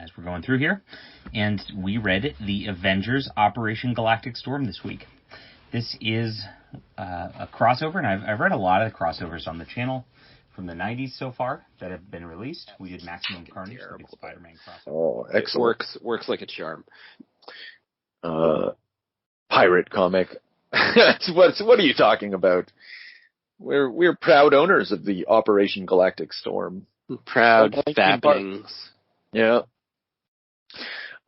as we're going through here. And we read The Avengers Operation Galactic Storm this week. This is a crossover, and I've read a lot of the crossovers on the channel from the 90s so far that have been released. We did Maximum Carnage, the big Spider-Man crossover. Oh, excellent. Works like a charm. Pirate comic. What are you talking about? We're proud owners of the Operation Galactic Storm. Proud fappings. Yeah.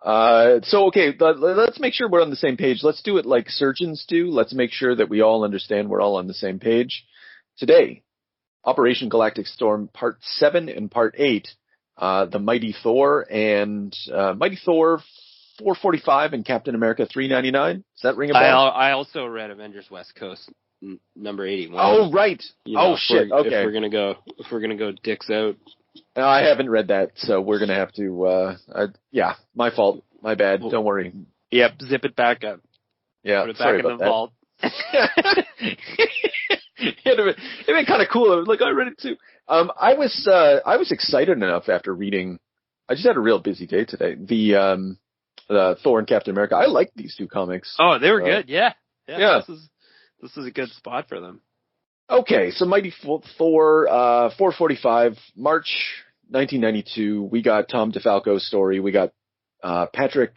So, okay, let's make sure we're on the same page. Let's do it like surgeons do. Let's make sure that we all understand we're all on the same page. Today, Operation Galactic Storm Part 7 and Part 8, the Mighty Thor and Mighty Thor 445 and Captain America 399. Does that ring a bell? I also read Avengers West Coast number 81. Oh, right. Shit. Okay. If we're gonna go dicks out. I haven't read that, so we're gonna have to. Yeah, my fault. My bad. Don't worry. Yep. Zip it back up. Yeah. Put it back in the vault. It'd been kind of cool. Like I read it too. I was excited enough after reading. I just had a real busy day today. The Thor and Captain America. I liked these two comics. Oh, they were good. Yeah. This is a good spot for them. Okay, so Mighty Thor 445, March 1992. We got Tom DeFalco's story. We got Patrick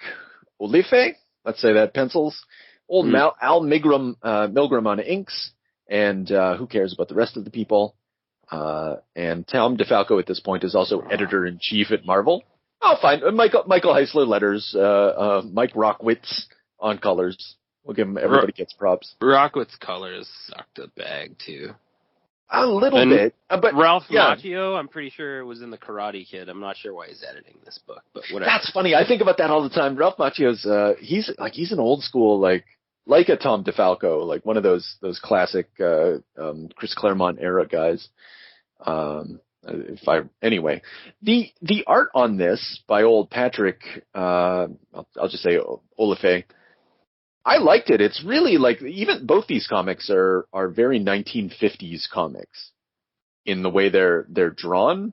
Olliffe. Let's say that, pencils. Old Al Milgrom on inks. And who cares about the rest of the people? And Tom DeFalco at this point is also editor-in-chief at Marvel. Oh, fine. Michael Heisler letters. Mike Rockwitz on colors. We'll give him. Everybody gets props. Rockwitz colors sucked a bag too. A little bit, but Ralph Macchio, I'm pretty sure it was in the Karate Kid. I'm not sure why he's editing this book, but whatever. That's funny. I think about that all the time. Ralph Macchio's he's an old school like a Tom DeFalco, like one of those classic Chris Claremont era guys. Anyway, the art on this by old Patrick, I'll just say Olliffe. I liked it. It's really like, even both these comics are very 1950s comics in the way they're drawn.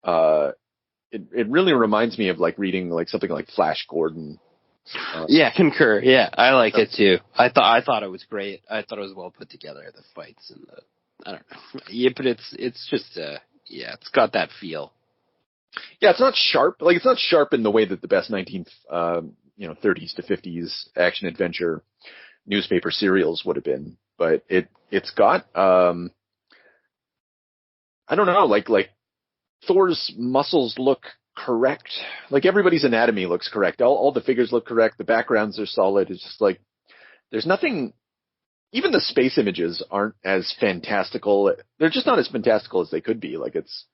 It really reminds me of like reading like something like Flash Gordon. Yeah, concur. Yeah, I like it too. I thought it was great. I thought it was well put together. The fights and I don't know. Yeah, but it's just it's got that feel. Yeah, it's not sharp. Like, it's not sharp in the way that the best 30s to 50s action adventure newspaper serials would have been, but it's got I don't know, like Thor's muscles look correct, like everybody's anatomy looks correct, all the figures look correct, the backgrounds are solid. It's just like there's nothing, even the space images aren't as fantastical. They're just not as fantastical as they could be. Like it's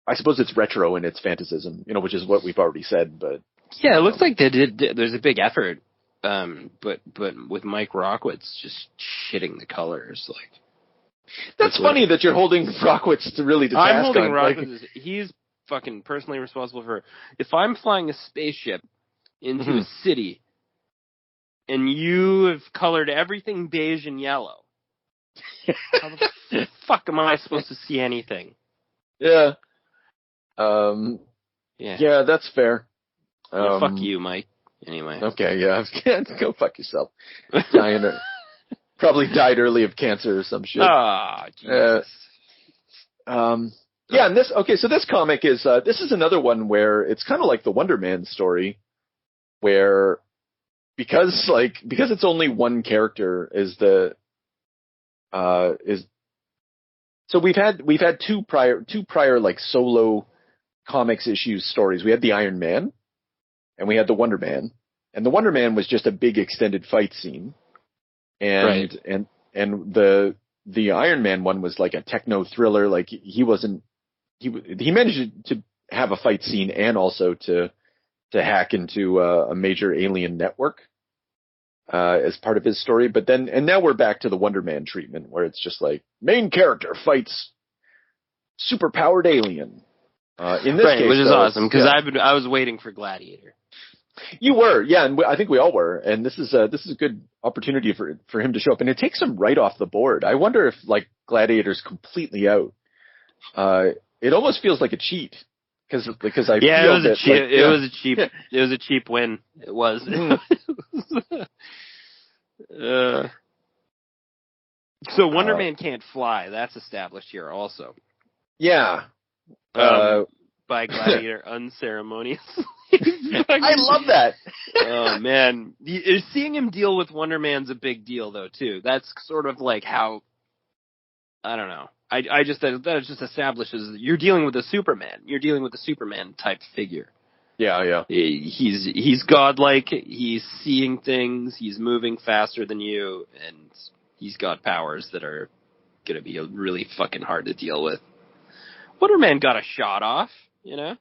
I suppose it's retro in its fantasism, which is what we've already said, but. Yeah, it looks like there's a big effort, but with Mike Rockwitz just shitting the colors, like. That's funny that you're holding Rockwitz to really to task. I'm holding Rockwitz. He's fucking personally responsible for, if I'm flying a spaceship into a city, and you have colored everything beige and yellow, how the fuck am I supposed to see anything? Yeah. Yeah, that's fair. Fuck you, Mike. Anyway. Okay, yeah. Go fuck yourself. Probably died early of cancer or some shit. Ah, Jesus. Yeah, and so this comic is, this is another one where it's kind of like the Wonder Man story, where, because it's only one character so we've had two prior like solo comics issues stories. We had the Iron Man and we had the Wonder Man, and the Wonder Man was just a big extended fight scene. And, right. and the Iron Man one was like a techno thriller. Like he managed to have a fight scene and also to hack into a major alien network, as part of his story. But then, and now we're back to the Wonder Man treatment where it's just like main character fights super powered alien. In this case, which is awesome because I was waiting for Gladiator. You were, yeah, and I think we all were. And this is a good opportunity for him to show up, and it takes him right off the board. I wonder if like Gladiator's completely out. it almost feels like a cheat because I yeah, feel it was that, a cheap. like, It was a cheap. It was a cheap win. It was. So Wonder Man can't fly. That's established here also. Yeah. By Gladiator unceremoniously. I love that. Oh man, seeing him deal with Wonder Man's a big deal though too. That's sort of like how, I don't know. I just that just establishes you're dealing with a Superman. You're dealing with a Superman type figure. Yeah. He's godlike. He's seeing things. He's moving faster than you, and he's got powers that are gonna be really fucking hard to deal with. Wonder Man got a shot off, you know?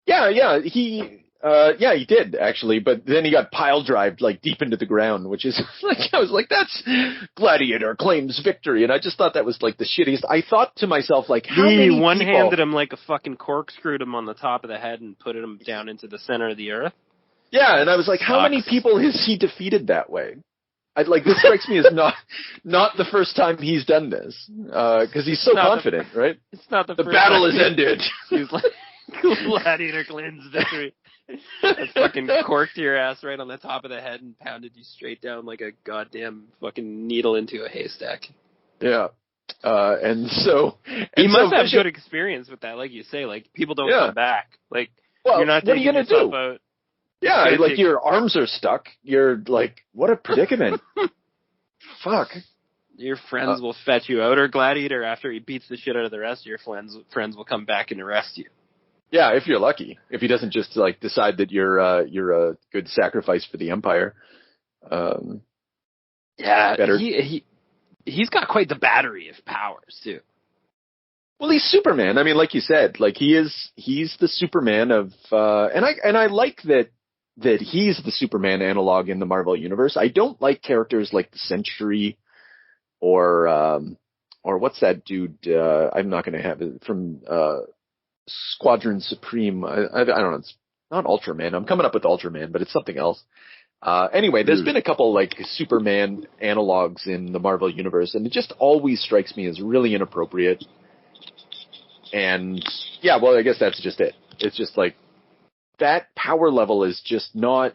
Yeah, he did actually, but then he got pile drived like deep into the ground, which is like, I was like, that's Gladiator claims victory, and I just thought that was like the shittiest. I thought to myself, like, how many one-handed him like a fucking corkscrewed him on the top of the head and put him down into the center of the earth. Yeah, and I was like, how many people has he defeated that way? This strikes me as not the first time he's done this, because he's so confident, right? It's not the first battle time is ended. He's like, Gladiator claims victory. I fucking corked your ass right on the top of the head and pounded you straight down like a goddamn fucking needle into a haystack. Yeah. And he must have good experience with that, like you say. Like, people don't come back. Like, you're not taking yourself out. Yeah, like your arms are stuck. You're like, what a predicament. Fuck. Your friends will fetch you out, or Gladiator, after he beats the shit out of the rest of your friends will come back and arrest you. Yeah, if you're lucky. If he doesn't just like decide that you're a good sacrifice for the Empire. Yeah, better. He's got quite the battery of powers too. Well, he's Superman. I mean, like you said, like he's the Superman of and I like that he's the Superman analog in the Marvel universe. I don't like characters like the Sentry or what's that dude? I'm not going to have it from Squadron Supreme. I don't know. It's not Ultraman. I'm coming up with Ultraman, but it's something else. Anyway, there's been a couple like Superman analogs in the Marvel universe, and it just always strikes me as really inappropriate. And yeah, well, I guess that's just it. It's just like that power level is just not,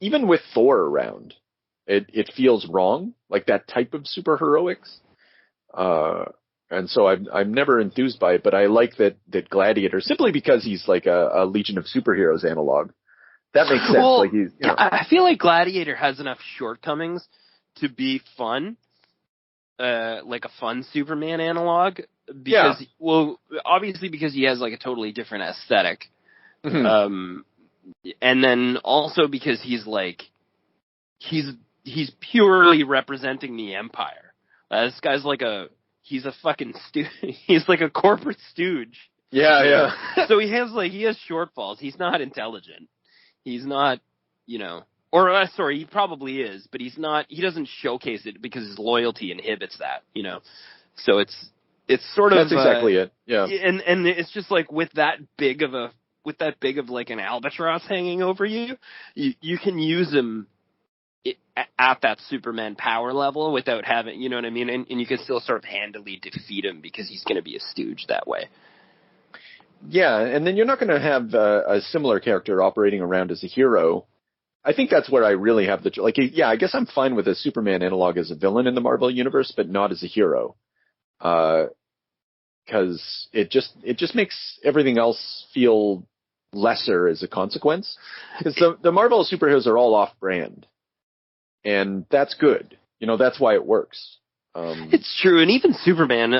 even with Thor around, it feels wrong, like that type of superheroics. And so I'm never enthused by it, but I like that Gladiator, simply because he's like a Legion of Superheroes analog. That makes sense. Well, like he's, you know. I feel like Gladiator has enough shortcomings to be fun, like a fun Superman analog. Because, well, obviously because he has like a totally different aesthetic. Mm-hmm. And then also because he's purely representing the Empire. This guy's like he's a fucking he's like a corporate stooge. Yeah. So he has shortfalls. He's not intelligent. He's not, or sorry, he probably is, but he doesn't showcase it because his loyalty inhibits that, So it's sort of that's exactly it. Yeah. And it's just like with that big of like an albatross hanging over you can use him at that Superman power level without having, you know what I mean? And you can still sort of handily defeat him because he's going to be a stooge that way. Yeah, and then you're not going to have a similar character operating around as a hero. I think that's where I really have I guess I'm fine with a Superman analog as a villain in the Marvel universe, but not as a hero. Because it just makes everything else feel lesser as a consequence. Because the Marvel superheroes are all off-brand. And that's good. That's why it works. It's true, and even Superman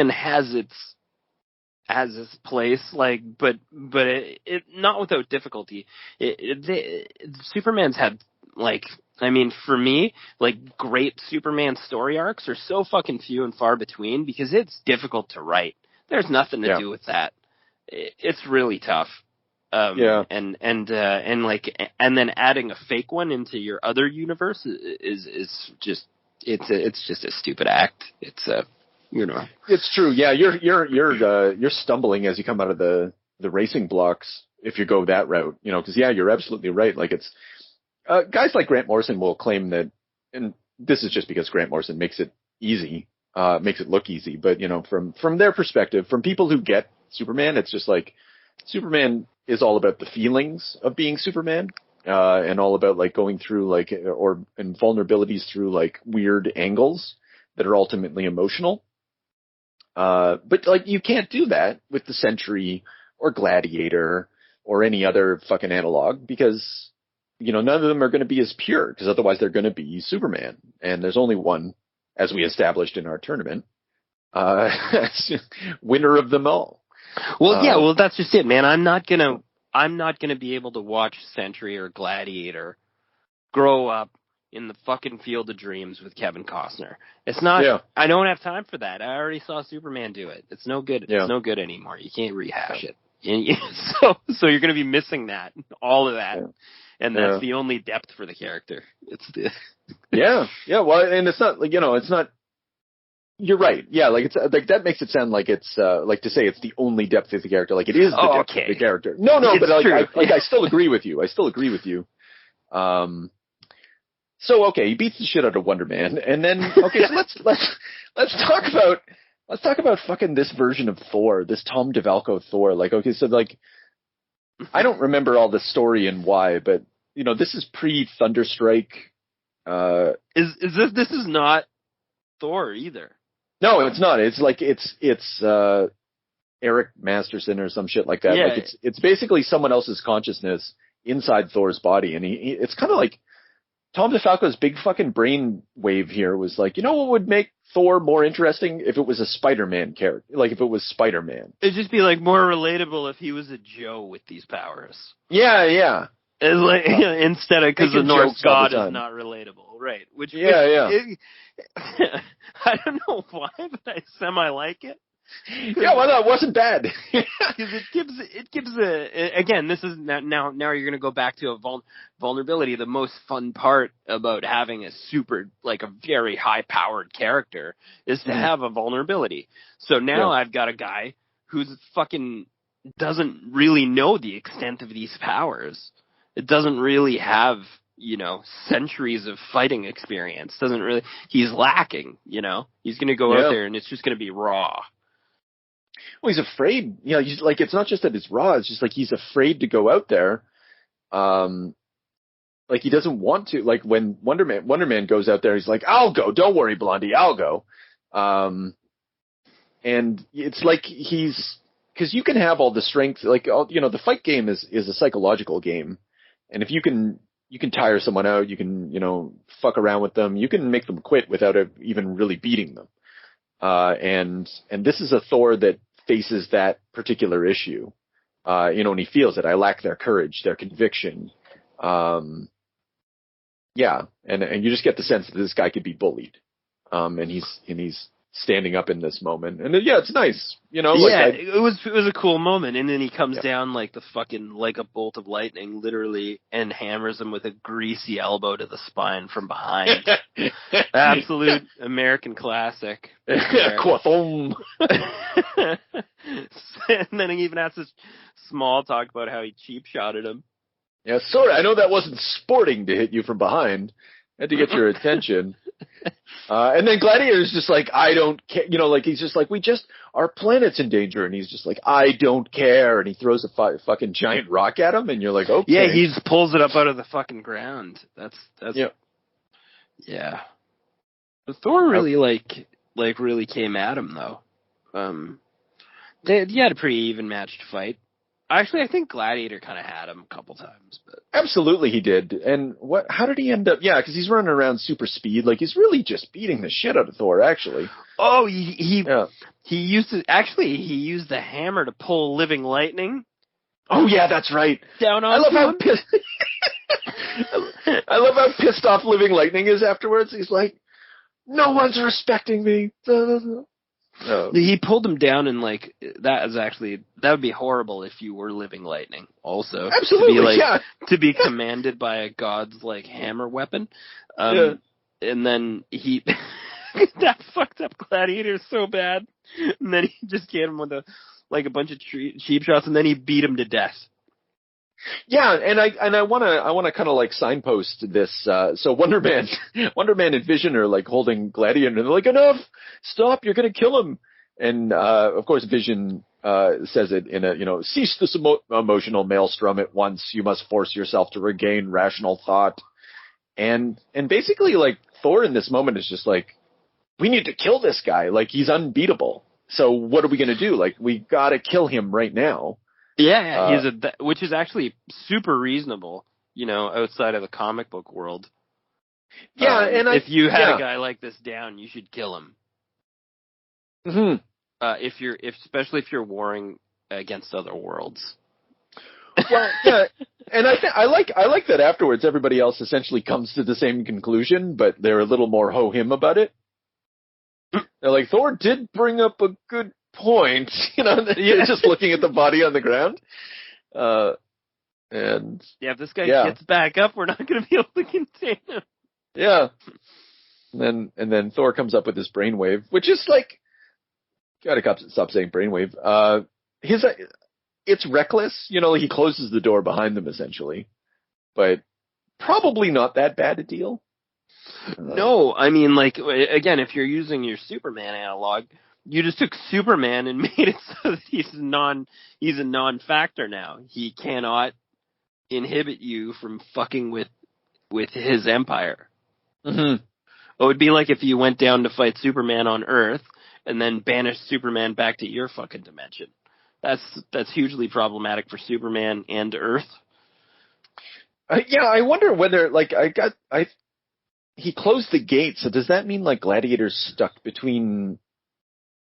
has its place, but it not without difficulty. Superman's had for me, great Superman story arcs are so fucking few and far between because it's difficult to write. There's nothing to do with that. It's really tough. And then adding a fake one into your other universe is just it's just a stupid act. It's It's true. Yeah, you're stumbling as you come out of the racing blocks if you go that route. Because you're absolutely right. Like it's guys like Grant Morrison will claim that, and this is just because Grant Morrison makes it easy. makes it look easy. But, from their perspective, from people who get Superman, it's just like Superman is all about the feelings of being Superman, and all about like going through and vulnerabilities through like weird angles that are ultimately emotional. But like you can't do that with the Sentry or Gladiator or any other fucking analog because, none of them are going to be as pure because otherwise they're going to be Superman. And there's only one, as we established in our tournament, winner of them all. Well, that's just it, man. I'm not gonna be able to watch Sentry or Gladiator grow up in the fucking Field of Dreams with Kevin Costner. It's not. Yeah. I don't have time for that. I already saw Superman do it. It's no good. Yeah. It's no good anymore. You can't rehash it. So you're gonna be missing that, all of that, and that's the only depth for the character. It's the. Yeah. Well, and it's not like it's not. You're right. Yeah, like it's like that makes it sound like it's like to say it's the only depth of the character. Like it is the depth of the character. No, but I still agree with you. So he beats the shit out of Wonder Man, and then so let's talk about fucking this version of Thor, this Tom DeFalco Thor. Like so like I don't remember all the story and why, but this is pre Thunderstrike. This is not Thor either. No, it's not. It's like it's Eric Masterson or some shit like that. Yeah. Like it's basically someone else's consciousness inside Thor's body, and it's kind of like Tom DeFalco's big fucking brain wave here was like, what would make Thor more interesting if it was a Spider-Man character, like if it was Spider-Man. It'd just be like more relatable if he was a Joe with these powers. Yeah. It's like, instead of because the Norse god is not relatable, right? Which I don't know why, but I semi like it. Yeah, well, that wasn't bad. Because it gives again. This is now you're going to go back to a vulnerability. The most fun part about having a very high powered character is to have a vulnerability. So now I've got a guy who's fucking doesn't really know the extent of these powers. It doesn't really have, centuries of fighting experience. He's lacking, He's going to go out there and it's just going to be raw. Well, he's afraid, it's not just that it's raw, it's just like he's afraid to go out there. Like he doesn't want to, like when Wonder Man goes out there, he's like, I'll go, don't worry, Blondie, I'll go. And it's like because you can have all the strength, like, the fight game is a psychological game. And if you can tire someone out, you can, fuck around with them, you can make them quit without even really beating them. And this is a Thor that faces that particular issue. And he feels it. I lack their courage, their conviction. And you just get the sense that this guy could be bullied. And he's standing up in this moment. And it's nice, it was a cool moment. And then he comes down like a bolt of lightning, literally, and hammers him with a greasy elbow to the spine from behind. Absolute American classic. And then he even has this small talk about how he cheap shotted him. Yeah, sorry, I know that wasn't sporting to hit you from behind. I had to get your attention. And then Gladiator's just like, I don't care, he's just like, our planet's in danger, and he's just like, I don't care, and he throws a fucking giant rock at him, and you're like, okay. Yeah, he just pulls it up out of the fucking ground. That's yeah. But Thor really really came at him though. He had a pretty even matched fight. Actually, I think Gladiator kind of had him a couple times, but absolutely he did. And how did he end up? Yeah, because he's running around super speed, like he's really just beating the shit out of Thor. Actually, he used the hammer to pull living lightning. Oh yeah, that's right. Down on I love how pissed off living lightning is afterwards. He's like, no one's respecting me. No. He pulled him down, and that would be horrible if you were living lightning. Also, absolutely, to be commanded by a god's hammer weapon, and then he that fucked up Gladiator so bad, and then he just gave him with a bunch of cheap shots, and then he beat him to death. Yeah, and I wanna kind of like signpost this. So Wonder Man and Vision are like holding Gladiator, and they're like, enough, stop, you're gonna kill him. And of course, Vision says it in a cease this emotional maelstrom at once. You must force yourself to regain rational thought. And basically, like, Thor in this moment is just like, we need to kill this guy. Like, he's unbeatable. So what are we gonna do? Like, we gotta kill him right now. Yeah, which is actually super reasonable, outside of the comic book world. Yeah, and if you had a guy like this down, you should kill him. Mm-hmm. Especially if you're warring against other worlds. Well, yeah, and I like that afterwards everybody else essentially comes to the same conclusion, but they're a little more ho-him about it. They're like, Thor did bring up a good point, You're just looking at the body on the ground. And if this guy gets back up, we're not going to be able to contain him. Yeah. And then Thor comes up with this brainwave, which is like, gotta stop saying brainwave. It's reckless, he closes the door behind them essentially, but probably not that bad a deal. No, I mean, like, again, if you're using your Superman analog, you just took Superman and made it so that he's a non-factor now. He cannot inhibit you from fucking with his empire. Mm-hmm. It would be like if you went down to fight Superman on Earth and then banished Superman back to your fucking dimension. That's hugely problematic for Superman and Earth. Yeah, I wonder whether, like, he closed the gate, so does that mean, like, Gladiator's stuck between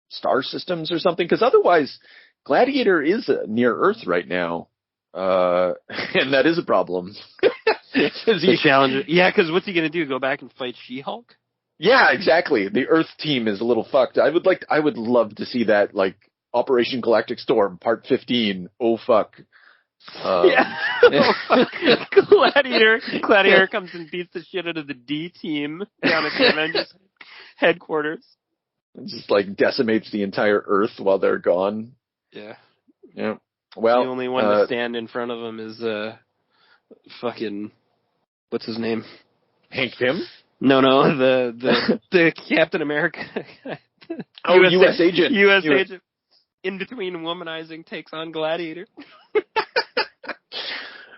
star systems or something? Because otherwise, Gladiator is near Earth right now, and that is a problem. The challenge, because what's he gonna do? Go back and fight She-Hulk? Yeah, exactly. The Earth team is a little fucked. I would love to see that, like, Operation Galactic Storm, Part 15. Oh fuck. Oh fuck. Gladiator comes and beats the shit out of the D team down at the Avengers headquarters. Just like decimates the entire Earth while they're gone. Yeah. Yeah. Well, the only one to stand in front of them is fucking, what's his name? Hank Pym? No, the Captain America. U.S. agent. U.S. agent. In between womanizing takes on Gladiator.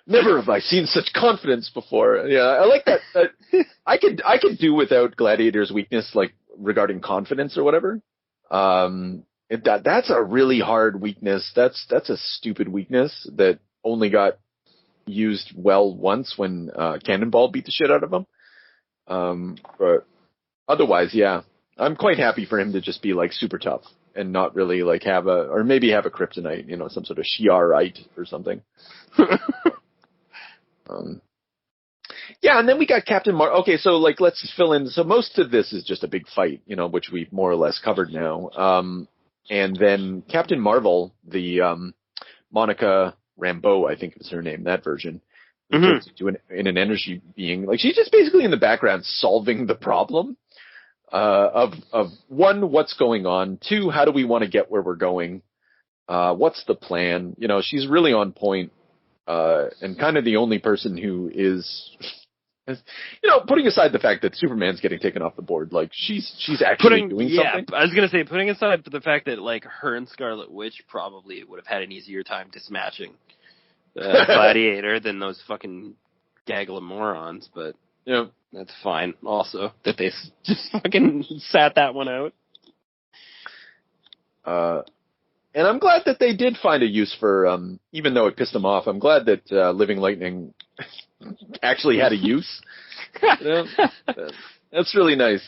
Never have I seen such confidence before. Yeah, I like that. I could do without Gladiator's weakness, like regarding confidence or whatever. That's a really hard weakness. That's a stupid weakness that only got used well once when Cannonball beat the shit out of him. But otherwise, yeah, I'm quite happy for him to just be like super tough and not really like or maybe have a kryptonite, some sort of Shi'arite or something. Yeah, and then we got Captain Marvel. Okay, so like let's fill in. So most of this is just a big fight, which we've more or less covered now. And then Captain Marvel, the Monica Rambeau, I think was her name, that version, turns into in an energy being. Like she's just basically in the background solving the problem of one, what's going on, two, how do we want to get where we're going, what's the plan. She's really on point. And kind of the only person who is, putting aside the fact that Superman's getting taken off the board, like she's actually doing something. I was gonna say, putting aside the fact that like her and Scarlet Witch probably would have had an easier time dismatching Gladiator than those fucking gaggle of morons, but yeah, that's fine. Also, that they just fucking sat that one out. And I'm glad that they did find a use for, even though it pissed them off, I'm glad that Living Lightning actually had a use. That's really nice.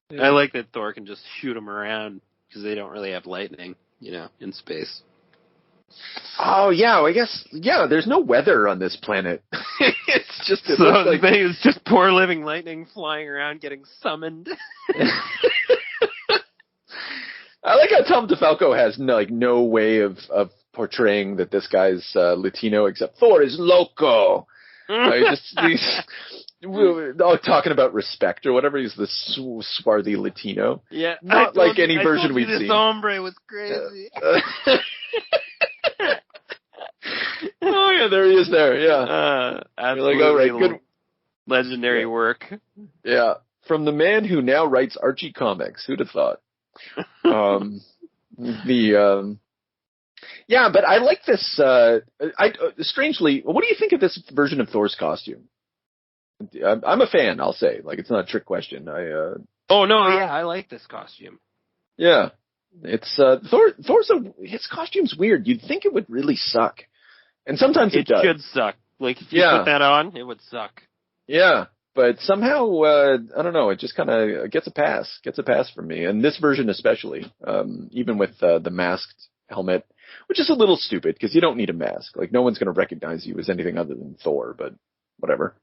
Yeah. I like that Thor can just shoot them around because they don't really have lightning, in space. Oh, yeah, I guess, there's no weather on this planet. It's just, it's just poor Living Lightning flying around getting summoned. I like how Tom DeFalco has no way of portraying that this guy's Latino, except Thor is loco. He's talking about respect or whatever. He's the swarthy Latino. Yeah, not like any version we've seen. This hombre was crazy. Yeah, there he is there, yeah. Absolutely all right, good. Legendary work. Yeah. From the man who now writes Archie comics. Who'd have thought? Yeah, but I like this, strangely, what do you think of this version of Thor's costume? I'm a fan, I'll say. Like, it's not a trick question. Oh, no, yeah, I like this costume. Yeah. It's, his costume's weird. You'd think it would really suck. And sometimes it does. It should suck. Like, if you put that on, it would suck. Yeah. But somehow, I don't know, it just kind of gets a pass from me. And this version especially, even with the masked helmet, which is a little stupid because you don't need a mask. Like, no one's going to recognize you as anything other than Thor, but whatever.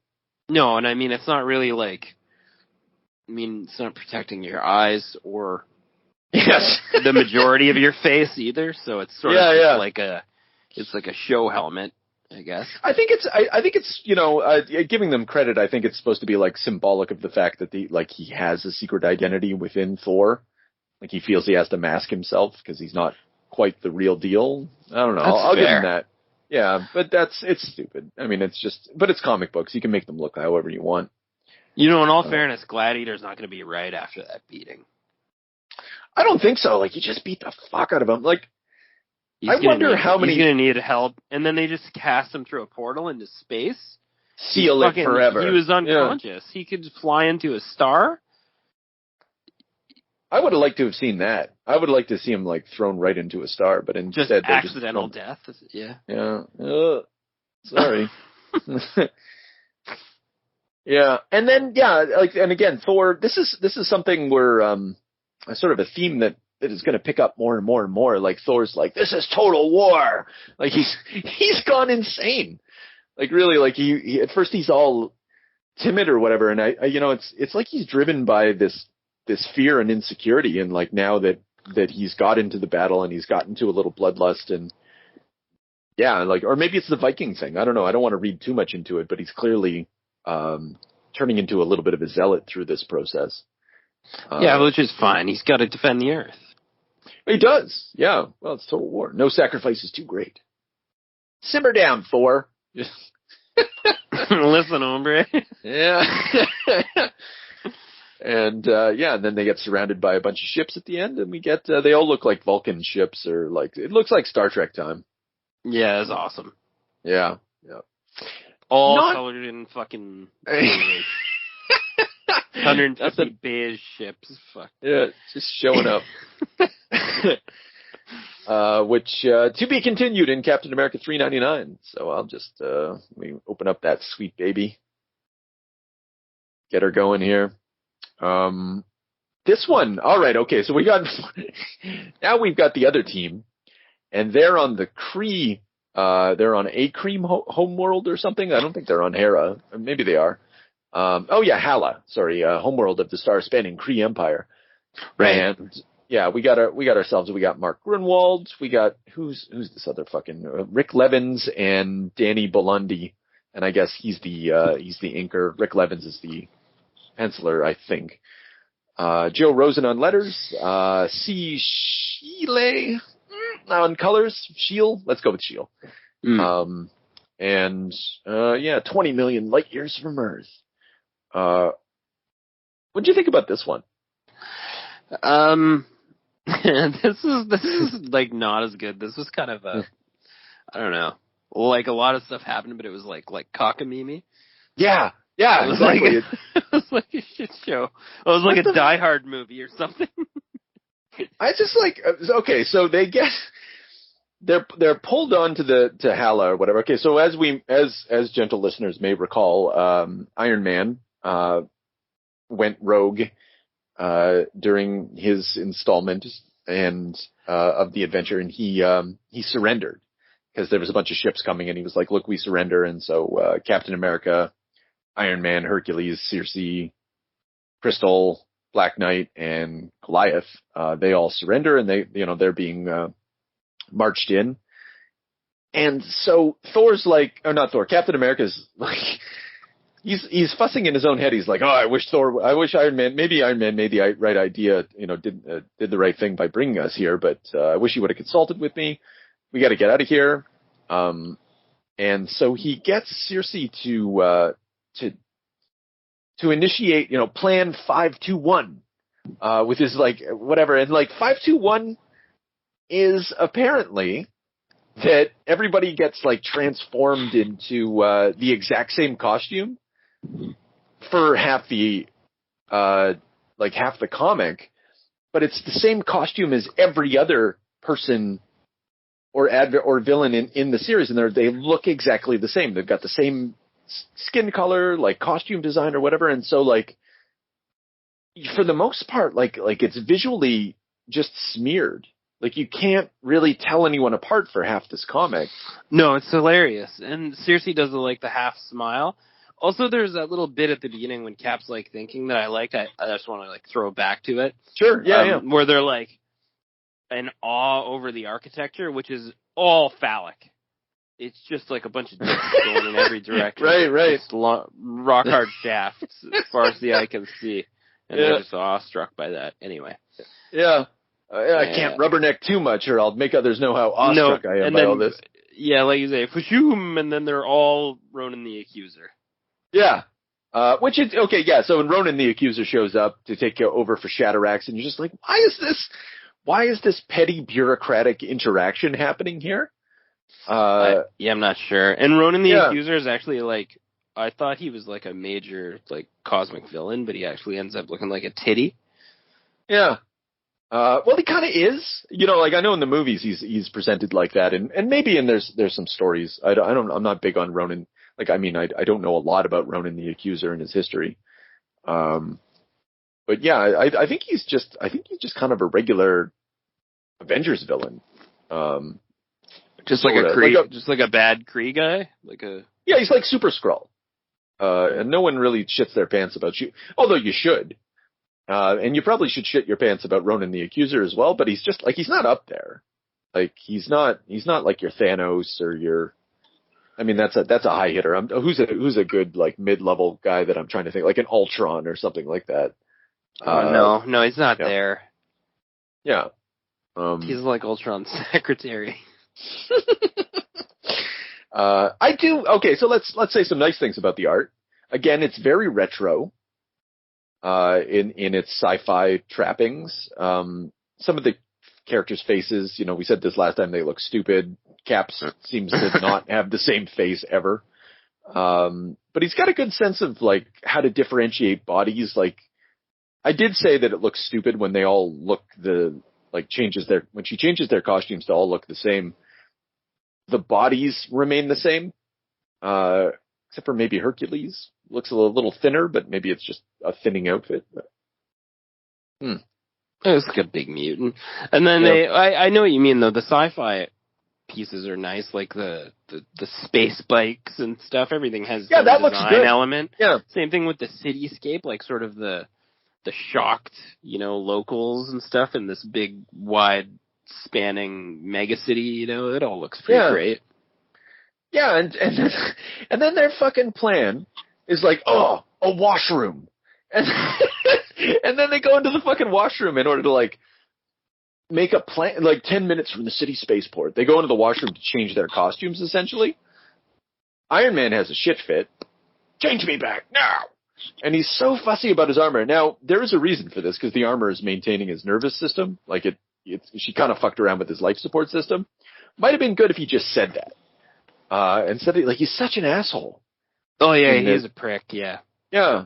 No, and I mean, it's not really like, it's not protecting your eyes or the majority of your face either. So it's sort of like a show helmet, I guess. I think it's giving them credit. I think it's supposed to be like symbolic of the fact that he has a secret identity within Thor. Like, he feels he has to mask himself because he's not quite the real deal. I don't know. I'll give him that. Yeah, but it's stupid. I mean, but it's comic books. You can make them look however you want. In all fairness, Gladiator's not going to be right after that beating. I don't think so. Like, he just beat the fuck out of him. Like, I wonder how many. He's going to need help. And then they just cast him through a portal into space. Seal it forever. He was unconscious. Yeah. He could fly into a star. I would have liked to have seen that. I would like to see him thrown right into a star, but instead just accidental death. Yeah. Yeah. Sorry. Yeah, and then and again, Thor. This is something where sort of a theme that is going to pick up more and more and more. Like, Thor's like, this is total war. Like, he's gone insane. Like, really, like he at first he's all timid or whatever, and it's like he's driven by this fear and insecurity, and like now that he's got into the battle and he's gotten to a little bloodlust, and or maybe it's the Viking thing. I don't know. I don't want to read too much into it, but he's clearly turning into a little bit of a zealot through this process. Which is fine. He's got to defend the Earth. He does. Yeah. Well, it's total war. No sacrifice is too great. Simmer down, Thor. Listen, hombre. Yeah. And then they get surrounded by a bunch of ships at the end, and we get they all look like Vulcan ships, or it looks like Star Trek time. Yeah, it's awesome. Yeah. All colored in fucking 150 beige ships. Fuck. Yeah, just showing up. Which to be continued in Captain America 399. So I'll just let me open up that sweet baby. Get her going here. This one, all right, okay. So now we've got the other team, and they're on the Kree. They're on a Kree homeworld or something. I don't think they're on Hera. Maybe they are. Hala. Sorry, homeworld of the star-spanning Kree Empire. Right. And we got ourselves. We got Mark Gruenwald. We got who's this other fucking Rik Levins and Danny Bulanadi. And I guess he's the inker. Rik Levins is the penciler, I think. Joe Rosen on letters. Christie Scheele on colors. Scheele. Let's go with Scheele. 20 million light years from Earth. What'd you think about this one? This is like not as good. This was kind of I don't know. Like, a lot of stuff happened, but it was like cockamamie. Yeah. Yeah, it was exactly. It was like a shit show. It was like a Die Hard movie or something. I just okay, so they get they're pulled on to Hala or whatever. Okay, so as gentle listeners may recall, Iron Man went rogue during his installment of the adventure, and he surrendered because there was a bunch of ships coming, and he was like, "Look, we surrender." And so Captain America, Iron Man, Hercules, Circe, Crystal, Black Knight, and Goliath, they all surrender, and they're being marched in. And so Captain America's like, he's fussing in his own head. He's like, I wish Iron Man made the right idea, did the right thing by bringing us here, but I wish he would have consulted with me. We got to get out of here. And so he gets Circe to initiate, plan 521, with his, whatever. And, 521 is apparently that everybody gets, transformed into, the exact same costume for half the comic, but it's the same costume as every other person or villain in the series, and they look exactly the same. They've got the same skin color, costume design or whatever, and so for the most part, it's visually just smeared. You can't really tell anyone apart for half this comic. No, it's hilarious, and Circe does the half smile. Also, there's that little bit at the beginning when Cap's thinking that I liked. I just want to throw back to it. Sure, yeah. Where they're in awe over the architecture, which is all phallic. It's just a bunch of dicks going in every direction. Right. Just rock hard shafts as far as the eye can see, and they're just awestruck by that. Anyway. Yeah. I can't rubberneck too much, or I'll make others know how awestruck I am by all this. Yeah, like you say, Fashoom, and then they're all Ronan the Accuser. Yeah. Which is, okay, yeah, so when Ronan the Accuser shows up to take over for Shatterax, and you're just why is this petty bureaucratic interaction happening here? I'm not sure. And Ronan the Accuser is actually I thought he was a major cosmic villain, but he actually ends up looking like a titty. Yeah. Well, he kind of is. I know in the movies he's presented like that, and maybe there's some stories. I'm not big on Ronan. I don't know a lot about Ronan the Accuser and his history. But yeah, I think he's just kind of a regular Avengers villain. Just like a Kree, just like a bad Kree guy, Yeah, he's like Super Skrull. And no one really shits their pants about you, although you should. And you probably should shit your pants about Ronan the Accuser as well, but he's just he's not up there. He's not like your Thanos or your, that's a high hitter. Who's a good mid-level guy that I'm trying to think, like an Ultron or something like that. No, he's not there. Yeah. He's like Ultron's secretary. I do. Okay, so let's say some nice things about the art. Again, it's very retro. In its sci-fi trappings. Some of the characters' faces, we said this last time, they look stupid. Cap seems to not have the same face ever. But he's got a good sense of how to differentiate bodies. I did say that it looks stupid when they all look when she changes their costumes to all look the same. The bodies remain the same, except for maybe Hercules. Looks a little thinner, but maybe it's just a thinning outfit. It looks like a big mutant. And then I know what you mean though. The sci-fi pieces are nice, like the space bikes and stuff. Everything has that design looks good. Element. Yeah. Same thing with the cityscape, sort of the shocked, locals and stuff in this big, wide, spanning mega city. It all looks pretty great. Yeah, and then their fucking plan is a washroom. And and then they go into the fucking washroom in order to make a plan, 10 minutes from the city spaceport. They go into the washroom to change their costumes, essentially. Iron Man has a shit fit. Change me back now. And he's so fussy about his armor. Now, there is a reason for this, because the armor is maintaining his nervous system. She kind of fucked around with his life support system. Might have been good if he just said that. And said he's such an asshole. Oh yeah, he's a prick, yeah. Yeah.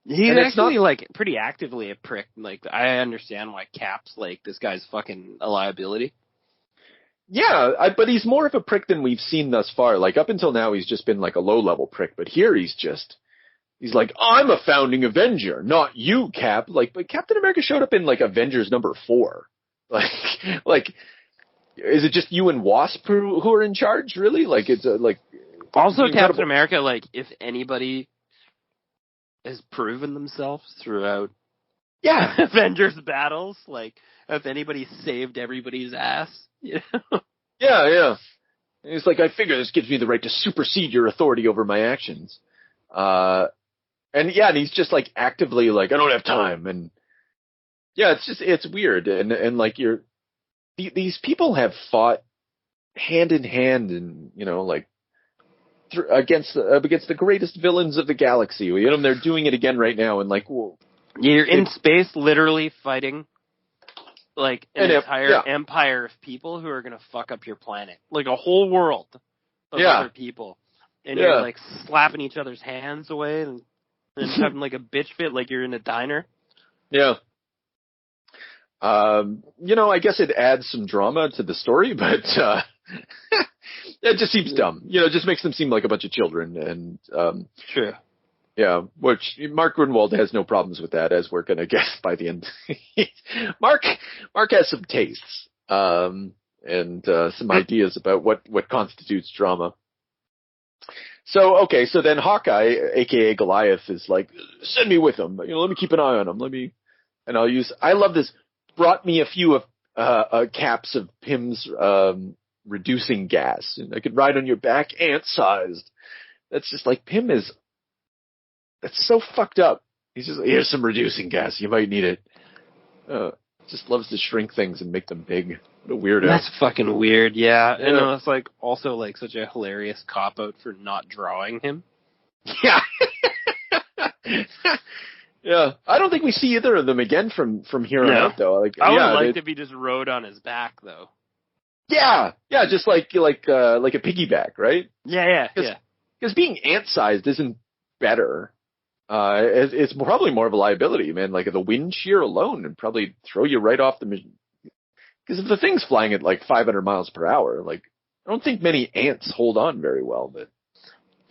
He's actually pretty actively a prick. I understand why Cap's this guy's fucking a liability. Yeah, but he's more of a prick than we've seen thus far. Up until now he's just been a low level prick, but here he's I'm a founding Avenger, not you, Cap. But Captain America showed up in Avengers number 4. Is it just you and Wasp who are in charge, really? Also, Captain America, if anybody has proven themselves throughout Avengers battles, if anybody saved everybody's ass, Yeah. And he's I figure this gives me the right to supersede your authority over my actions. And he's just actively I don't have time. And yeah, it's weird. And these people have fought hand in hand and, against the greatest villains of the galaxy. You know, they're doing it again right now, and like, whoa, you're in space, literally fighting like an entire empire of people who are gonna fuck up your planet, like a whole world of other people, and you're like slapping each other's hands away and having like a bitch fit, like you're in a diner. Yeah. You know, I guess it adds some drama to the story, but it just seems dumb. You know, it just makes them seem like a bunch of children, and True. Yeah, which Mark Gruenwald has no problems with that, as we're going to guess by the end. Mark has some tastes, and some ideas about what constitutes drama. So then Hawkeye, aka Goliath, is like, send me with him. You know, let me keep an eye on him. I love this. Brought me a few of caps of Pym's reducing gas, and I could ride on your back, ant-sized. That's just like Pym is. That's so fucked up. He's just like, here's some reducing gas. You might need it. Just loves to shrink things and make them big. What a weirdo. That's fucking weird, yeah. And it's like also like such a hilarious cop-out for not drawing him. Yeah. Yeah. I don't think we see either of them again from here on out, though. Like, I would have liked if he just rode on his back, though. Yeah. Yeah, just like a piggyback, right? Yeah. Because being ant-sized isn't better. It's probably more of a liability, man. Like the wind shear alone would probably throw you right off the machine. Because if the thing's flying at like 500 miles per hour, like I don't think many ants hold on very well. But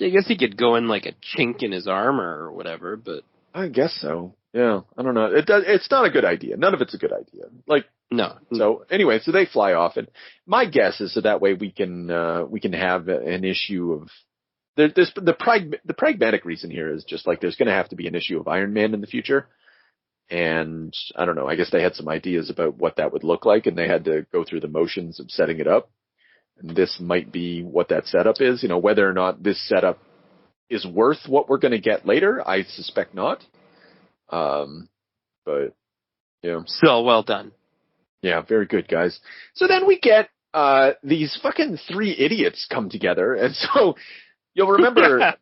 I guess he could go in like a chink in his armor or whatever. But I guess so. Yeah, I don't know. It's not a good idea. None of it's a good idea. Like no. So anyway, so they fly off, and my guess is so that way we can have an issue of. There's the pragmatic reason here is just like there's going to have to be an issue of Iron Man in the future, and I don't know. I guess they had some ideas about what that would look like, and they had to go through the motions of setting it up. And this might be what that setup is. You know, whether or not this setup is worth what we're going to get later, I suspect not. But yeah, still well done. Yeah, very good, guys. So then we get these fucking three idiots come together, and so. You'll remember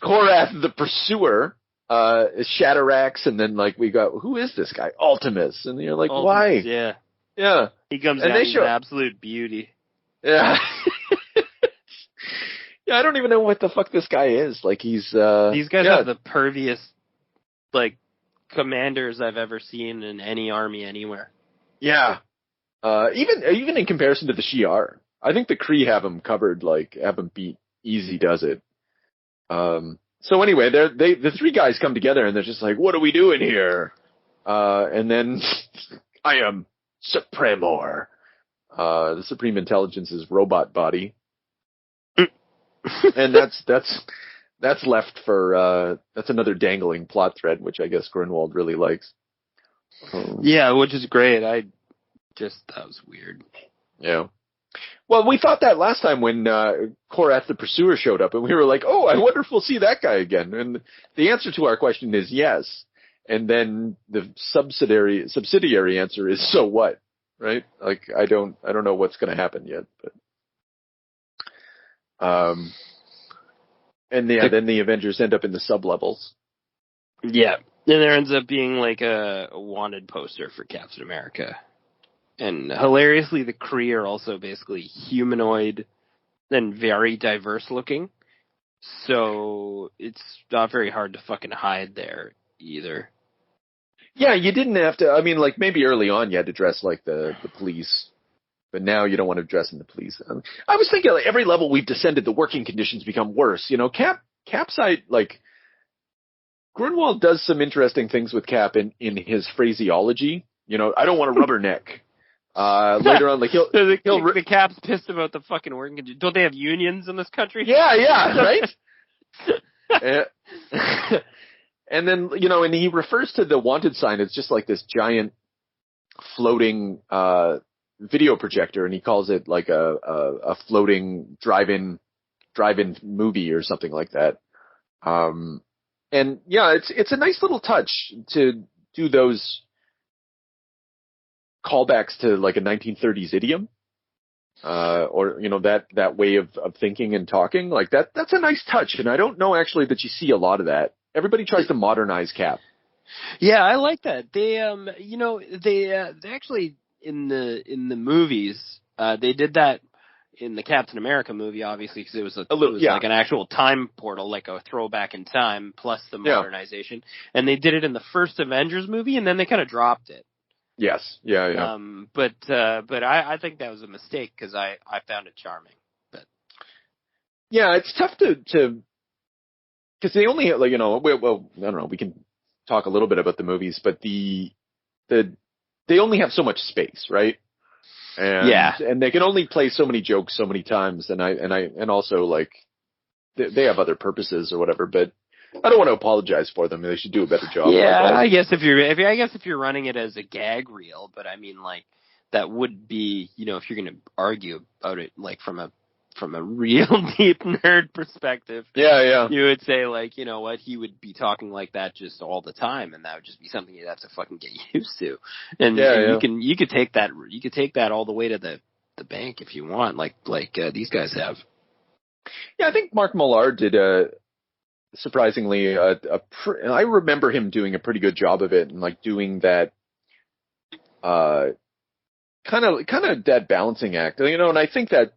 Korath the Pursuer, Shatterax, and then like we got, who is this guy? Ultimus. And you're like, why? Yeah. Yeah. He comes out in absolute beauty. Yeah. Yeah, I don't even know what the fuck this guy is. Like he's these guys have the perviest like commanders I've ever seen in any army anywhere. Yeah. Even in comparison to the Shi'ar. I think the Kree have him covered, like have him beat. Easy does it. So anyway, the three guys come together and they're just like, what are we doing here? And then I am Supremor. The Supreme Intelligence's robot body. And that's left for, that's another dangling plot thread, which I guess Gruenwald really likes. Yeah, which is great. That was weird. Yeah. Well, we thought that last time when Korath the Pursuer showed up, and we were like, oh, I wonder if we'll see that guy again. And the answer to our question is yes. And then the subsidiary answer is, so what? Right? Like, I don't know what's going to happen yet. But and then the Avengers end up in the sub-levels. Yeah. Then there ends up being like a wanted poster for Captain America. And hilariously, the Kree are also basically humanoid and very diverse looking. So it's not very hard to fucking hide there either. Yeah, you didn't have to. I mean, like maybe early on you had to dress like the police, but now you don't want to dress in the police. I was thinking like every level we've descended, the working conditions become worse. You know, Cap's like Gruenwald does some interesting things with Cap in his phraseology. You know, I don't want a rubberneck. Later on, like the Cap's pissed about the fucking working conditions. Don't they have unions in this country? Yeah, right. And then and he refers to the wanted sign as just like this giant floating video projector, and he calls it like a floating drive-in movie or something like that. And yeah, it's a nice little touch to do those callbacks to like a 1930s idiom. or that way of thinking and talking. Like that's a nice touch, and I don't know actually that you see a lot of that. Everybody tries to modernize Cap. Yeah, I like that. They they actually in the movies they did that in the Captain America movie, obviously, because it was like an actual time portal, like a throwback in time plus the modernization. And they did it in the first Avengers movie, and then they kind of dropped it. Yes. Yeah. But I think that was a mistake because I found it charming. But yeah, it's tough to because they only have, like, well, I don't know. We can talk a little bit about the movies, but they only have so much space, right? And they can only play so many jokes so many times, and also like they have other purposes or whatever. But I don't want to apologize for them. They should do a better job. Yeah, I guess if you're running it as a gag reel, but I mean, like, that would be, if you're going to argue about it, like from a real deep nerd perspective. Yeah. You would say, like, you know what, he would be talking like that just all the time, and that would just be something you'd have to fucking get used to. And you could take that all the way to the bank if you want, like these guys have. Yeah, I think Mark Millar did surprisingly, I remember him doing a pretty good job of it, and like doing that, kind of that balancing act, and I think that,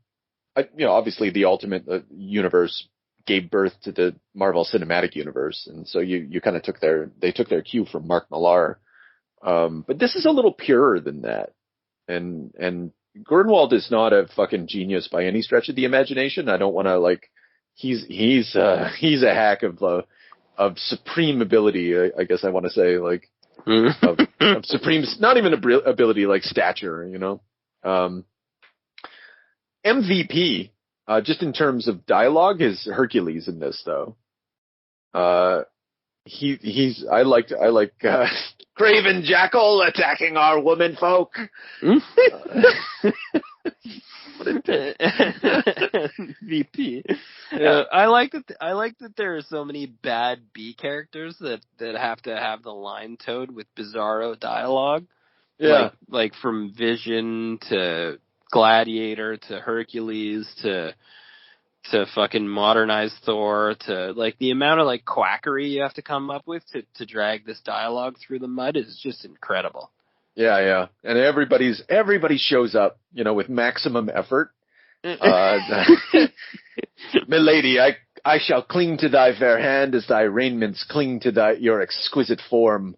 obviously the Ultimate Universe gave birth to the Marvel Cinematic Universe, and so you kind of took their cue from Mark Millar, but this is a little purer than that, and Gruenwald is not a fucking genius by any stretch of the imagination. I don't want to like. He's a hack of supreme ability. I guess I want to say, like, of supreme, not even ability, like stature. MVP, just in terms of dialogue, is Hercules in this though. I like Craven Jackal attacking our women folk. VP. Yeah. I like that there are so many bad B characters that have to have the line towed with bizarro dialogue. Yeah. Like from Vision to Gladiator to Hercules to fucking modernize Thor to like the amount of like quackery you have to come up with to drag this dialogue through the mud is just incredible. Yeah. And everybody shows up, with maximum effort. Milady, I shall cling to thy fair hand as thy raiments cling to your exquisite form.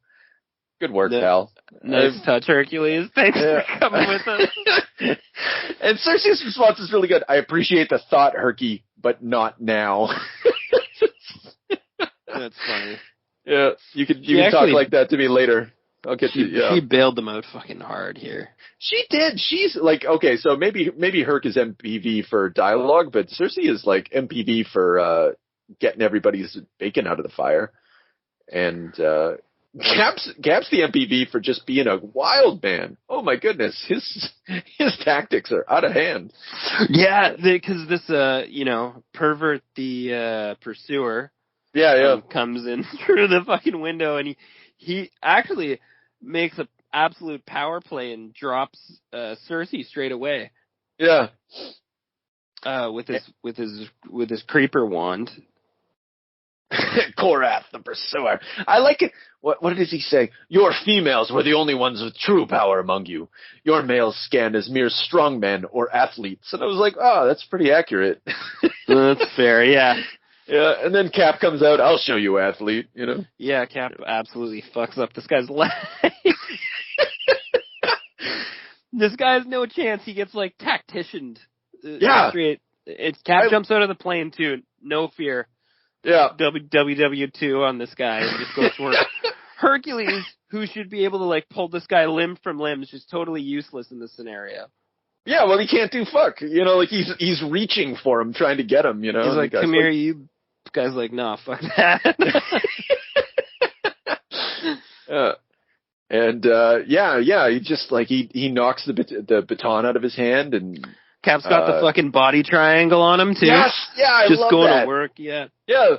Good work, pal. Nice touch, Hercules. Thanks for coming with us. And Cersei's response is really good. I appreciate the thought, Herky, but not now. That's funny. Yeah, you can talk like that to me later. I'll get you. Yeah. She bailed them out fucking hard here. She did. She's like, okay, so maybe Herc is MPV for dialogue, but Cersei is like MPV for getting everybody's bacon out of the fire, and Cap's the MPV for just being a wild man. Oh my goodness, his tactics are out of hand. Yeah, because this pervert the pursuer. Yeah. Comes in through the fucking window, and he actually makes an absolute power play and drops Cersei straight away. Yeah. With his creeper wand. Korath the pursuer. I like it. What does he say? Your females were the only ones with true power among you. Your males scanned as mere strongmen or athletes. And I was like, oh, that's pretty accurate. That's fair, yeah. Yeah, and then Cap comes out, I'll show you, athlete, Yeah, Cap absolutely fucks up this guy's life. This guy has no chance. He gets, like, tacticianed. Yeah. Cap jumps out of the plane, too. No fear. Yeah. WW2 on this guy and just goes to work. Hercules, who should be able to, like, pull this guy limb from limb, is just totally useless in this scenario. Yeah, well, he can't do fuck. Like, he's reaching for him, trying to get him, He's like, come here, you... The guy's like, nah, fuck that. He just, like, he knocks the baton out of his hand, and... Cap's got the fucking body triangle on him, too. Yes, yeah, I just love going that. to work, yeah. Yeah,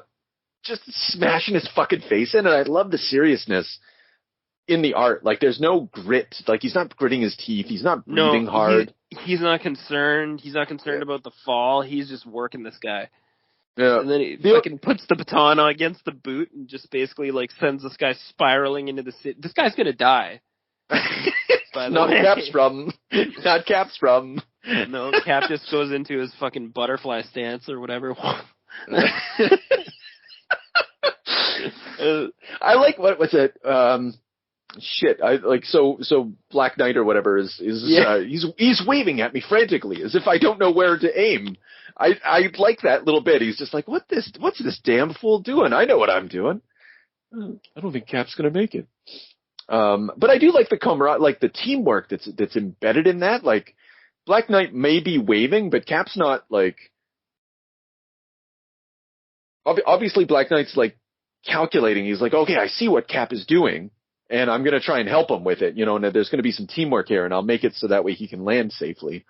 just smashing his fucking face in, and I love the seriousness in the art. Like, there's no grit. Like, he's not gritting his teeth. He's not breathing hard. he's not concerned. He's not concerned about the fall. He's just working this guy. Yeah. And then he fucking puts the baton on against the boot and just basically like sends this guy spiraling into the city. This guy's gonna die. Not Cap's problem. Not Cap's problem. No, Cap just goes into his fucking butterfly stance or whatever. I like what's it? Shit. I like so Black Knight or whatever is he's waving at me frantically as if I don't know where to aim. I like that little bit. He's just like, what's this damn fool doing? I know what I'm doing. I don't think Cap's gonna make it. But I do like the camaraderie, like the teamwork that's embedded in that. Like Black Knight may be waving, but Cap's not like. Obviously, Black Knight's like calculating. He's like, okay, I see what Cap is doing, and I'm gonna try and help him with it. You know, and there's gonna be some teamwork here, and I'll make it so that way he can land safely.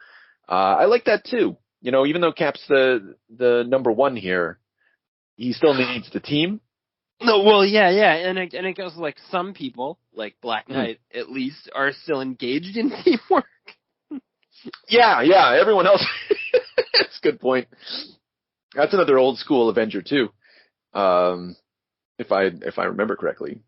I like that too. You know, even though Cap's the number one here, he still needs the team. No, well, yeah, and it goes like some people, like Black Knight, at least, are still engaged in teamwork. Yeah, everyone else. That's a good point. That's another old school Avenger too, if I remember correctly.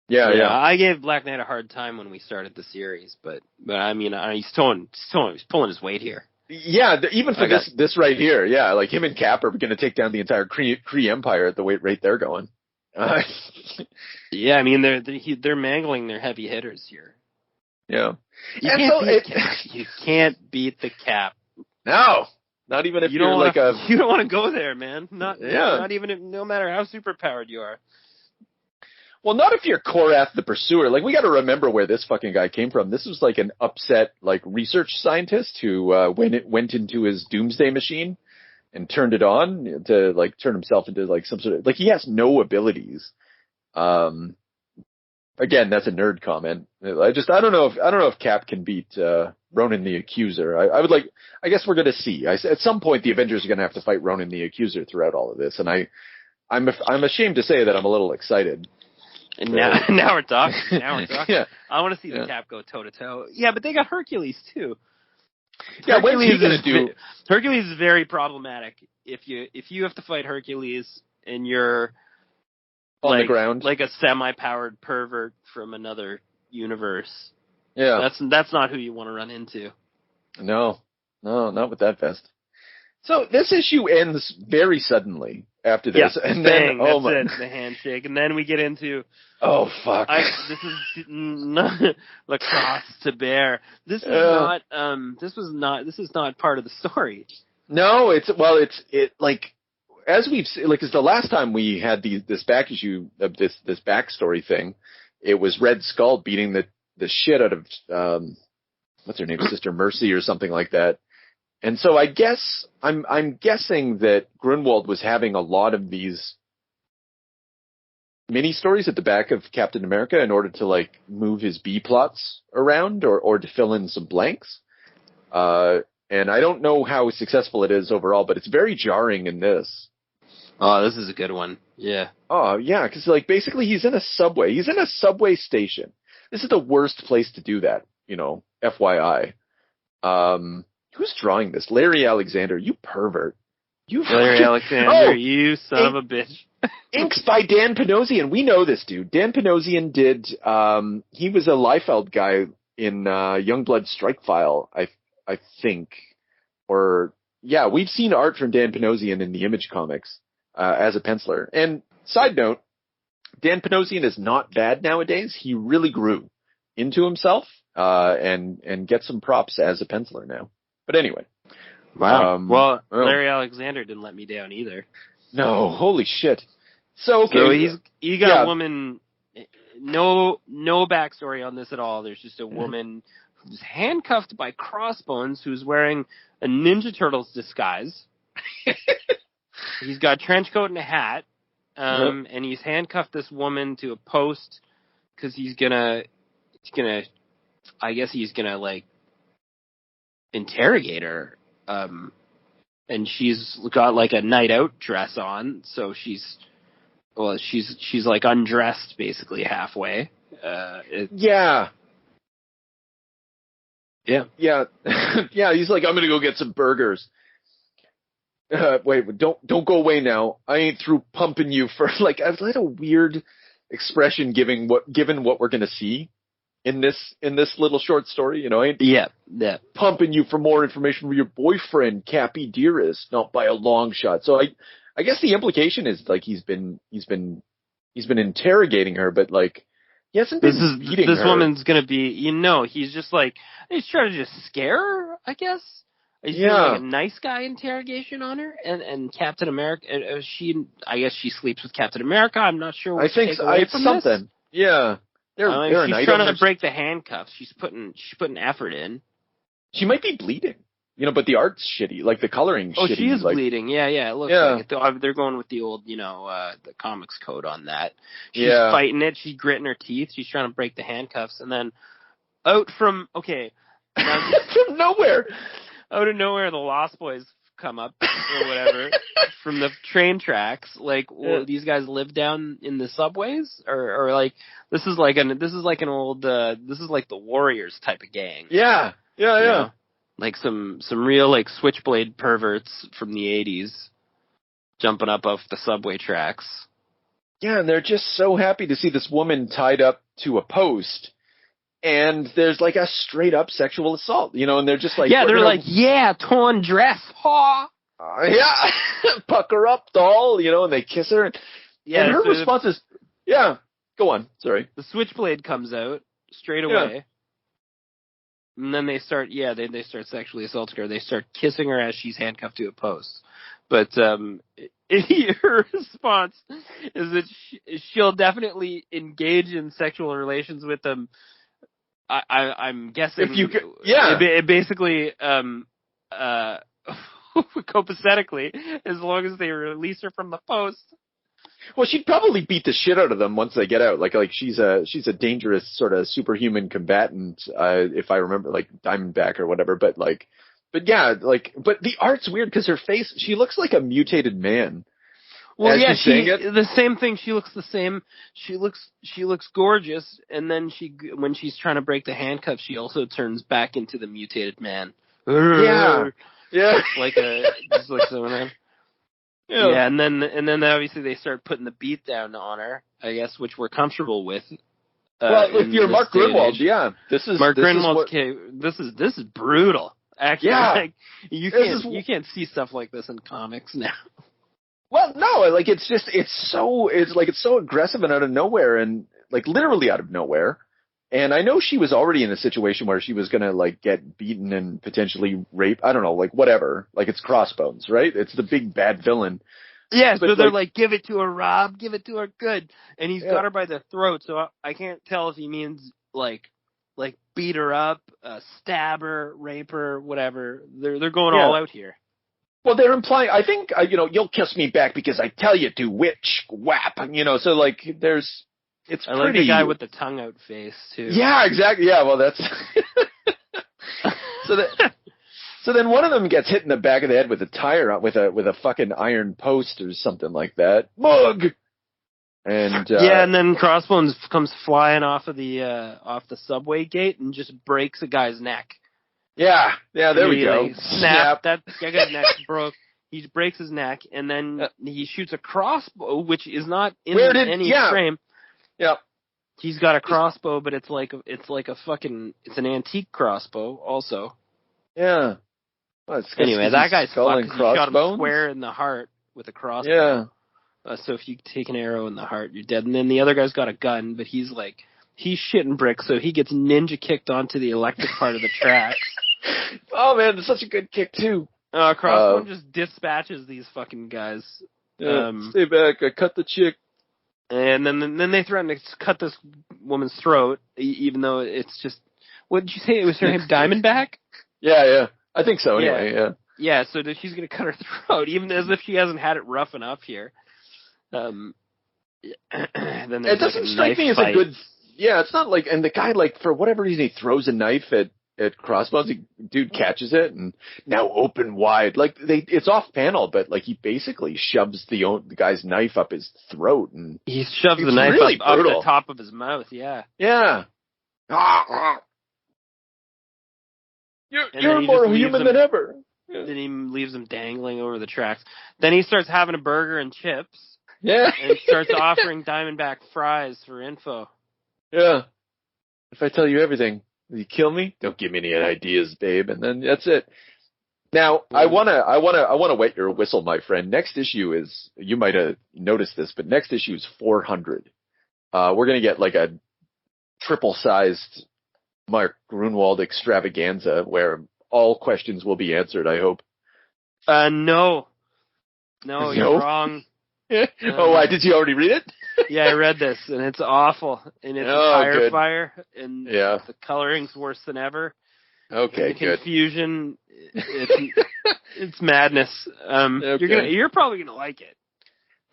Yeah. I gave Black Knight a hard time when we started the series, but I mean, he's pulling his weight here. Yeah, even for this right here, yeah, like him and Cap are going to take down the entire Kree Empire at the rate they're going. Yeah, I mean they're mangling their heavy hitters here. Yeah, you can't beat the Cap. No, not even if you don't want to go there, man. Not even if, no matter how superpowered you are. Well, not if you're Korath the Pursuer. Like, we got to remember where this fucking guy came from. This was like an upset, like, research scientist who went into his doomsday machine and turned it on to like turn himself into like some sort of like he has no abilities. Again, that's a nerd comment. I don't know if Cap can beat Ronan the Accuser. I guess we're gonna see. At some point, the Avengers are gonna have to fight Ronan the Accuser throughout all of this, and I'm ashamed to say that I'm a little excited. And now we're talking. Yeah. I want to see the Cap go toe to toe. Yeah, but they got Hercules too. Yeah, what's he gonna do? Hercules is very problematic. If you have to fight Hercules and you're on the ground, like a semi-powered pervert from another universe. Yeah, that's not who you want to run into. No, not with that vest. So this issue ends very suddenly after this, and then the handshake, and then we get into fuck. This is lacrosse to bear. This is not part of the story. No, it's like as we've seen, like it's the last time we had this back issue of this backstory thing. It was Red Skull beating the shit out of what's her name, Sister Mercy or something like that. And so I guess I'm guessing that Gruenwald was having a lot of these mini stories at the back of Captain America in order to like move his B plots around or to fill in some blanks. And I don't know how successful it is overall, but it's very jarring in this. Oh, this is a good one. Yeah. Oh yeah, because like basically he's in a subway. He's in a subway station. This is the worst place to do that. You know, FYI. Who's drawing this? Larry Alexander, you pervert. Larry Alexander, you son of a bitch. Inks by Dan Panosian. We know this dude. Dan Panosian did, he was a Liefeld guy in Youngblood Strike File, I think. Or, yeah, we've seen art from Dan Panosian in the Image comics as a penciler. And side note, Dan Panosian is not bad nowadays. He really grew into himself and gets some props as a penciler now. But anyway. Wow. Larry Alexander didn't let me down either. No, holy shit. So he got a woman, no backstory on this at all. There's just a woman who's handcuffed by Crossbones who's wearing a Ninja Turtles disguise. He's got a trench coat and a hat. And he's handcuffed this woman to a post because he's gonna like interrogate her, and she's got like a night out dress on, so she's like undressed basically halfway. Yeah. Yeah. Yeah, he's like, I'm going to go get some burgers. Wait, don't go away now. I ain't through pumping you for, like, I was like a weird expression given what we're going to see in this little short story, I ain't Yeah. pumping you for more information from your boyfriend, Cappy Dearest, not by a long shot. So I guess the implication is like he's been interrogating her, but like he hasn't been beating her. This woman's gonna be, he's just like, he's trying to just scare her, I guess. He's doing like a nice guy interrogation on her, and Captain America. I guess she sleeps with Captain America. I'm not sure what I think so. It's something. This. Yeah, she's trying to break the handcuffs. She's putting effort in. She might be bleeding, but the art's shitty, like the coloring. Oh, shitty, she is like, bleeding. Yeah, it looks like it. They're going with the old, the comics code on that. She's fighting it. She's gritting her teeth. She's trying to break the handcuffs, and then from nowhere. Out of nowhere, the Lost Boys come up or whatever from the train tracks. Like, these guys live down in the subways, or like this is like an old this is like the Warriors type of gang. Yeah. Like some real like switchblade perverts from the 80s jumping up off the subway tracks. Yeah, and they're just so happy to see this woman tied up to a post. And there's like a straight up sexual assault, and they're just like, they're like, torn dress, ha. Pucker up, doll, and they kiss her. And her response is, go on, sorry. The switchblade comes out straight away. And then they start, they start sexually assaulting her. They start kissing her as she's handcuffed to a post. But her response is that she'll definitely engage in sexual relations with them. I'm guessing if you could, basically copacetically, as long as they release her from the post. Well, she'd probably beat the shit out of them once they get out. Like she's a dangerous sort of superhuman combatant, if I remember, like Diamondback or whatever. But the art's weird because her face, she looks like a mutated man. Well, the same thing. She looks the same. She looks gorgeous, and then when she's trying to break the handcuffs, she also turns back into the mutated man. Yeah. Just like someone. Yeah, and then obviously they start putting the beat down on her, I guess, which we're comfortable with. If you're Mark Gruenwald, this is Mark Gruenwald. This is brutal. Actually, like, you can't see stuff like this in comics now. Well, no, like it's so aggressive and out of nowhere, and like literally out of nowhere. And I know she was already in a situation where she was gonna like get beaten and potentially raped. I don't know, like whatever. Like it's Crossbones, right? It's the big bad villain. Yeah, so they're like, give it to her, Rob. Give it to her, good. And he's got her by the throat, so I can't tell if he means like beat her up, stab her, rape her, whatever. They're going all out here. Well, they're implying, I think, you'll kiss me back because I tell you to, witch, whap, so like, it's I pretty. like the guy with the tongue out face, too. Yeah, exactly, yeah, well, that's, so then one of them gets hit in the back of the head with a tire, with a fucking iron post or something like that. Mug! And, and then Crossbones comes flying off the subway gate and just breaks a guy's neck. Yeah, there we go. Snap. That guy's neck broke. He breaks his neck, and then he shoots a crossbow, which is not in any frame. Yeah. He's got a crossbow, but it's an antique crossbow also. Yeah. Well, anyway, that guy's fucked. He shot him square in the heart with a crossbow. Yeah. So if you take an arrow in the heart, you're dead. And then the other guy's got a gun, but he's shitting bricks, so he gets ninja kicked onto the electric part of the tracks. Oh man, it's such a good kick too. Crossbone just dispatches these fucking guys. Stay back, I cut the chick. And then they threaten to cut this woman's throat, even though it's just, what did you say? It was her name, Diamondback? Yeah. I think so anyway, yeah. Yeah, so she's gonna cut her throat, even as if she hasn't had it rough enough here. Then it doesn't strike me as a good. Yeah, it's not like, and the guy, like, for whatever reason, he throws a knife at Crossbones. Dude catches it, and now open wide. Like, it's off panel, but like he basically shoves the guy's knife up his throat, and he shoves the knife really up the top of his mouth. Yeah. Yeah. You're more human than ever. Yeah. Then he leaves them dangling over the tracks. Then he starts having a burger and chips. Yeah. And starts offering Diamondback fries for info. Yeah. If I tell you everything, will you kill me? Don't give me any ideas, babe. And then that's it. Now, I wanna wet your whistle, my friend. Next issue is, you might have noticed this, but next issue is 400. We're gonna get like a triple-sized Mark Gruenwald extravaganza where all questions will be answered, I hope. No, you're wrong. Oh, why? Did you already read it? Yeah, I read this, and it's awful. And it's a tire fire, and the coloring's worse than ever. Okay, the confusion, it's madness. Okay. You're probably gonna like it.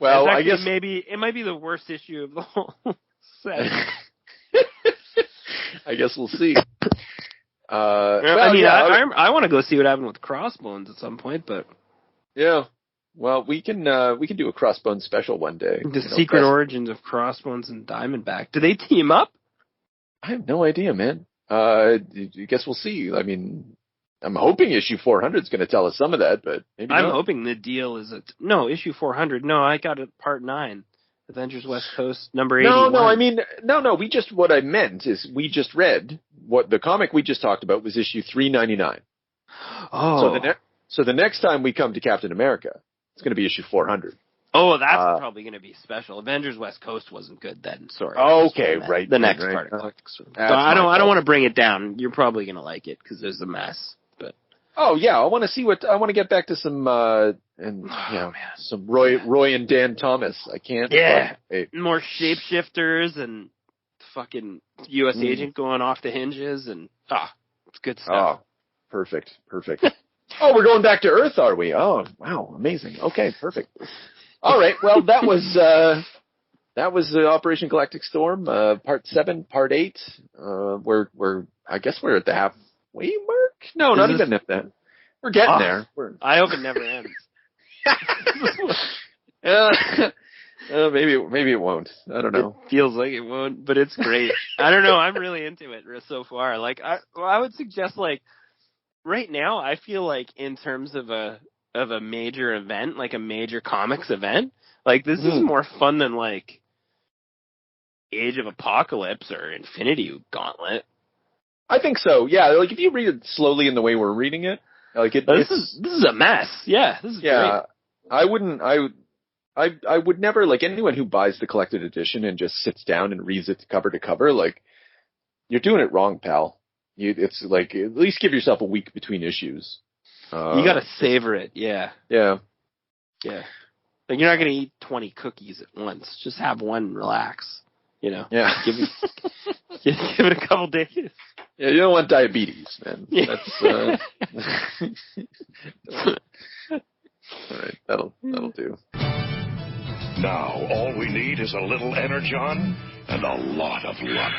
Well, I guess maybe it might be the worst issue of the whole set. I guess we'll see. I want to go see what happened with Crossbones at some point, but yeah. Well, we can do a Crossbones special one day. The secret origins of Crossbones and Diamondback. Do they team up? I have no idea, man. I guess we'll see. I mean, I'm hoping issue 400 is going to tell us some of that, but maybe I'm not. hoping the deal is issue 400. No, I got it part 9. Avengers West Coast number 81. What I meant is we just read what the comic we just talked about was issue 399. Oh. So the next time we come to Captain America, it's going to be issue 400. Oh, that's probably going to be special. Avengers West Coast wasn't good then. Sorry. Okay, right. The next part of Galactic. So I don't want to bring it down. You're probably going to like it because there's a mess. But oh yeah, I want to get back to some some Roy and Dan Thomas. I can't. Yeah. More shapeshifters and fucking U.S. agent going off the hinges and it's good stuff. Oh, perfect. Oh, we're going back to Earth, are we? Oh, wow, amazing. Okay, perfect. All right, well, that was Operation Galactic Storm, Part 7, Part 8. I guess we're at the halfway mark. No, not even at that. We're getting there. I hope it never ends. Maybe it won't. I don't know. It feels like it won't, but it's great. I don't know. I'm really into it so far. Like, I would suggest like. Right now, I feel like in terms of a major event, like a major comics event, like this is more fun than like Age of Apocalypse or Infinity Gauntlet. I think so. Yeah, like if you read it slowly in the way we're reading it, like this is a mess. Yeah, this is great. I would never, like, anyone who buys the collected edition and just sits down and reads it cover to cover, like, you're doing it wrong, pal. It's like, at least give yourself a week between issues. You gotta savor it, yeah. Yeah. Yeah. Like, you're not gonna eat 20 cookies at once. Just have one, relax. You know? Yeah. Give it a couple days. Yeah, you don't want diabetes, man. Yeah. That's, alright, that'll do. Now, all we need is a little energon and a lot of luck.